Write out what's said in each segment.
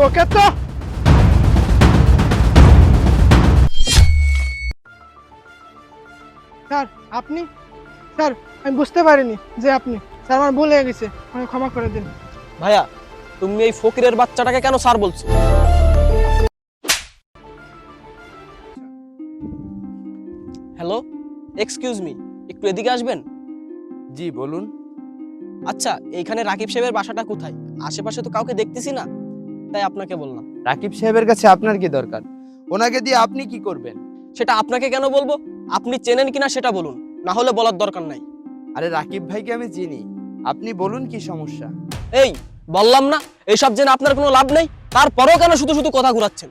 ওকে তো স্যার আপনি স্যার আমি বুঝতে পারিনি যে আপনি স্যার আমার ভুল হয়ে গেছে আমাকে ক্ষমা করে দিন। ভাইয়া তুমি এই ফকিরের বাচ্চাটাকে কেন স্যার বলছো? হ্যালো, এক্সকিউজ মি, একটু এদিকে আসবেন? জি বলুন। আচ্ছা, এইখানে রাকিব সাহেবের বাসাটা কোথায়? আশেপাশে তো কাউকে দেখতেছি না, তাই আপনাকে বললাম। রাকিব সাহেবের কাছে আপনার কি দরকার? ওনাকে দিয়ে আপনি কি করবেন? সেটা আপনাকে কেন বলবো? আপনি চেনেন কিনা সেটা বলুন, না হলে বলার দরকার নাই। আরে রাকিব ভাইকে আমি চিনি, আপনি বলুন কি সমস্যা? এই বললাম না এইসব জেনে আপনার কোনো লাভ নেই, তারপরেও কেন শুধু শুধু কথা ঘুরাচ্ছেন?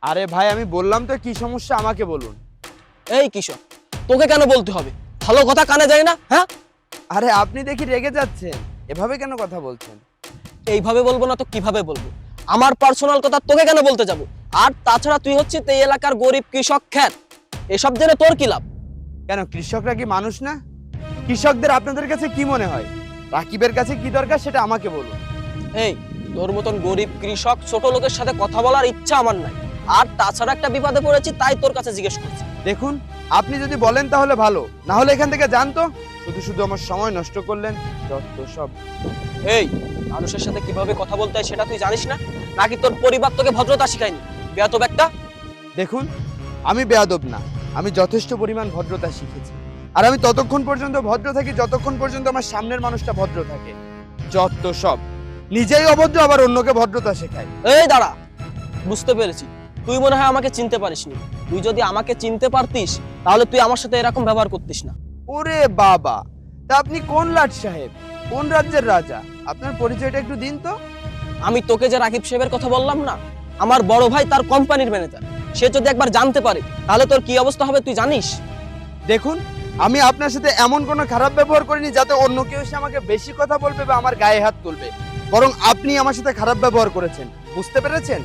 আরে ভাই আমি বললাম তো কি সমস্যা, আমাকে বলুন। এই কিশোর, তোকে কেন বলতে হবে? ভালো কথা কানে যায় না? হ্যাঁ, আরে আপনি দেখি রেগে যাচ্ছেন, এভাবে কেন কথা বলছেন? এইভাবে বলবো না তো কিভাবে বলবো? আমার পার্সোনাল কথা তোকে কেন বলতে যাব? আর তাছাড়া তুই হচ্ছে এই এলাকার গরিব কৃষক খ্যাত, এসব জেনে তোর কি লাভ? কেন কৃষকরা কি মানুষ না? কৃষকদের আপনাদের কাছে কি মনে হয়? রাকিবের কাছে কি দরকার সেটা আমাকে বলুন। এই তোর মতন গরিব কৃষক ছোট লোকের সাথে কথা বলার ইচ্ছা আমার নাই। আর তাছাড়া একটা বিপদে পড়েছি, তাই তোর কাছে জিজ্ঞেস করছি। দেখুন, আপনি যদি বলেন তাহলে ভালো, না হলে এখান থেকে যান তো। শুধু শুধু আমার সময় নষ্ট করলেন, যত সব। এই মানুষের সাথে কিভাবে কথা বলতে হয় সেটা তুই জানিস না? নাকি তোর পরিবার তোকে ভদ্রতা শিখায়নি? বেয়াদব একটা। দেখুন, আমি বেয়াদব না, আমি যথেষ্ট পরিমাণ ভদ্রতা শিখেছি। আর আমি ততক্ষণ পর্যন্ত ভদ্র থাকি যতক্ষণ পর্যন্ত আমার সামনের মানুষটা ভদ্র থাকে। যত সব, নিজেই অভদ্র আবার অন্যকে ভদ্রতা শেখায়। এই দাঁড়া, বুঝতে পেরেছি তুই মনে হয় আমাকে চিনতে পারিসনি। তুই যদি আমাকে চিনতে পারতিস তাহলে তুই আমার সাথে এরকম ব্যবহার করতিস না। ওরে বাবা, তা আপনি কোন লাট সাহেব, কোন রাজ্যের রাজা? আপনার পরিচয়টা একটু দিন তো। আমি তোকে যে রাকিব সাহেবের কথা বললাম না, আমার বড় ভাই তার কোম্পানির ম্যানেজার। সে যদি একবার জানতে পারে তাহলে তোর কি অবস্থা হবে তুই জানিস? দেখুন, আমি আপনার সাথে এমন কোনো খারাপ ব্যবহার করিনি যাতে অন্য কেউ এসে আমাকে বেশি কথা বলবে বা আমার গায়ে হাত তুলবে, বরং আপনি আমার সাথে খারাপ ব্যবহার করেছেন। বুঝতে পেরেছেন?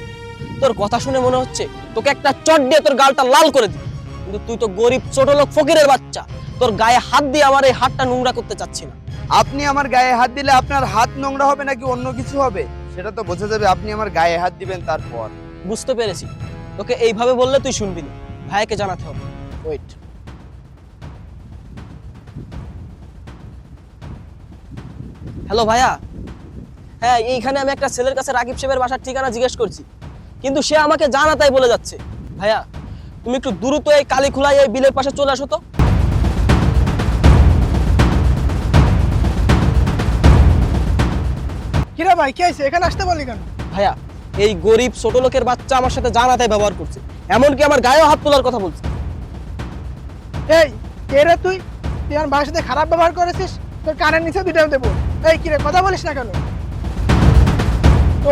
তোর কথা শুনে মনে হচ্ছে তোকে একটা চট দিয়ে তোর গালটা লাল করে দিই, কিন্তু তুই তো গরিব ছোট লোক ফকিরের বাচ্চা। তোর গায়ে হাত দিয়ে আমার এই হাতটা নোংরা করতে চাচ্ছি না। আপনি আমার গায়ে হাত দিলে আপনার হাত নোংরা হবে নাকি অন্য কিছু হবে সেটা তো বোঝা যাবে আপনি আমার গায়ে হাত দিবেন তারপর। বুঝতে পেরেছি, তোকে এইভাবে বললে তুই শুনবি না। ভাইকে জানাতে হবে। ওয়েট। হ্যালো ভাইয়া, হ্যাঁ এইখানে আমি একটা ছেলের কাছে রাকিব সাহেবের বাসার ঠিকানা জিজ্ঞেস করছি, কিন্তু সে আমাকে জানা তাই বলে যাচ্ছে। ভাইয়া তুমি একটু দ্রুত এই কালীখোলায় এই বিলের পাশে চলে আসো তো। কিরে ভাই কি হয়েছে, এখানে আসতে বলি কেন? ভাইয়া এই গরিব ছোট লোকের বাচ্চা আমার সাথে জানা তাই ব্যবহার করছে, এমনকি আমার গায়েও হাত তোলার কথা বলছে। এই কে রে তুই? তুই আমার ভাইয়ের সাথে খারাপ ব্যবহার করেছিস, তোর কানের নিচে দুইটা দেবো। এই কিরে কথা বলিস না কেন?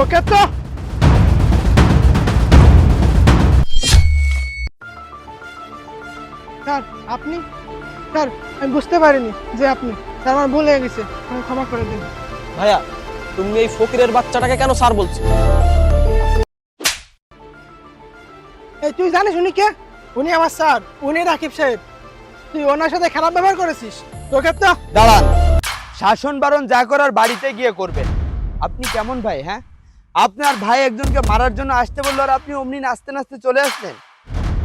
ওকে তো স্যার আপনি স্যার আমি বুঝতে পারিনি যে আপনি স্যার আমার ভুল হয়ে গেছে আমাকে ক্ষমা করে দিন। ভাইয়া তুমি এই ফকিরের বাচ্চাটাকে কেন স্যার বলছো? এই তুই জানিস উনি কে? উনি আমার স্যার, উনি রাকিব সাহেব। তুই ওনার সাথে খারাপ ব্যবহার করেছিস, তোকে তো। দাঁড়ান, শাসন বারণ যা করার বাড়িতে গিয়ে করবেন। আপনি কেমন ভাই? হ্যাঁ, আপনার ভাই একজনকে মারার জন্য আসতে বললো আর আপনি অমনি নাচতে নাচতে চলে আসলেন।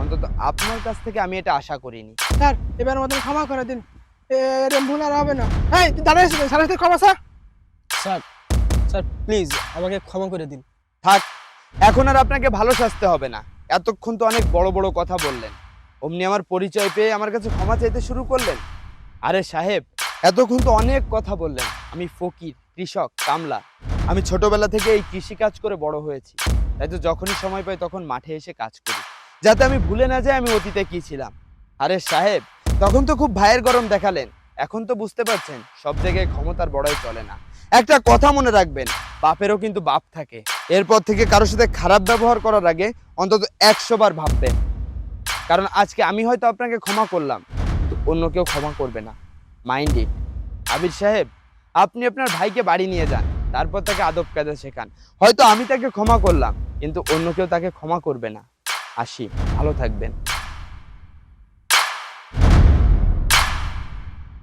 অন্তত আপনার কাছ থেকে আমি এটা আশা করিনি। স্যার এবার মতন ক্ষমা করে দিন, এরকম ভুল আর হবে না। এই তুই দাঁড়িয়েছিস স্যারের সাথে ক্ষমা স্যার। স্যার, স্যার প্লিজ আমাকে ক্ষমা করে দিন। থাক, এখন আর আপনাকে ভালো সাজতে হবে না। এতক্ষণ তো অনেক বড় বড় কথা বললেন, অমনি আমার পরিচয় পেয়ে আমার কাছে ক্ষমা চাইতে শুরু করলেন। আরে সাহেব, এতক্ষণ তো অনেক কথা বললেন। আমি ফকির, কৃষক, কামলা। আমি ছোটবেলা থেকে এই কৃষি কাজ করে বড় হয়েছি, তাই তো যখনই সময় পাই তখন মাঠে এসে কাজ করি, যাতে আমি ভুলে না যাই আমি অতীতে কি ছিলাম। আরে সাহেব, তখন তো খুব ভাইয়ের গরম দেখালেন, এখন তো বুঝতে পারছেন সব জায়গায় ক্ষমতার বড়াই চলে না। একটা কথা মনে রাখবেন, বাপেরও কিন্তু বাপ থাকে। এরপর থেকে কারোর সাথে খারাপ ব্যবহার করার আগে অন্তত 100 বার ভাববেন, কারণ আজকে আমি হয়তো আপনাকে ক্ষমা করলাম, কিন্তু অন্য কেউ ক্ষমা করবে না। Mind it. আবির সাহেব, আপনি আপনার ভাইকে বাড়ি নিয়ে যান, তারপর তাকে আদব কায়দা শেখান। হয়তো আমি তাকে ক্ষমা করলাম, কিন্তু অন্য কেউ তাকে ক্ষমা করবে না। আসি, ভালো থাকবেন।